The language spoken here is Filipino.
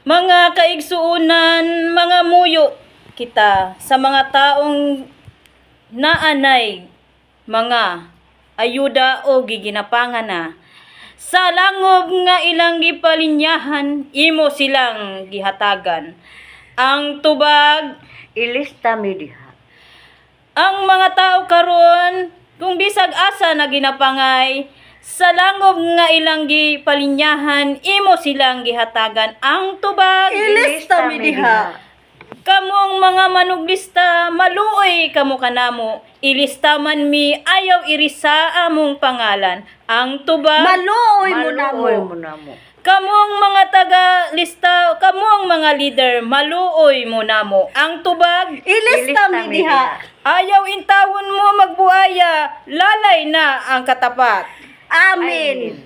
Mga kaigsuunan, mga muyo kita sa mga taong naanay, mga ayuda o giginapangan na. Sa langob nga ilang gipalinyahan, imo silang gihatagan. Ang tubag, Ilista mi diha. ang mga tao karon kung bisag asa na ginapangay, sa langob nga ilang gipalinyahan, imo silang gihatagan. Ang tubag, Ilista mi diha. kamong mga manuglista, maluoy kamo kanamo. Ilista man mi, ayaw irisa among pangalan. Ang tubag, Maluoy mo Maluoy namo. mo namo. kamong mga taga-lista, kamong mga leader, maluoy mo namo. Ang tubag, Ilista mi diha. ayaw intawon mo magbuaya, lalay na ang katapat. Amen.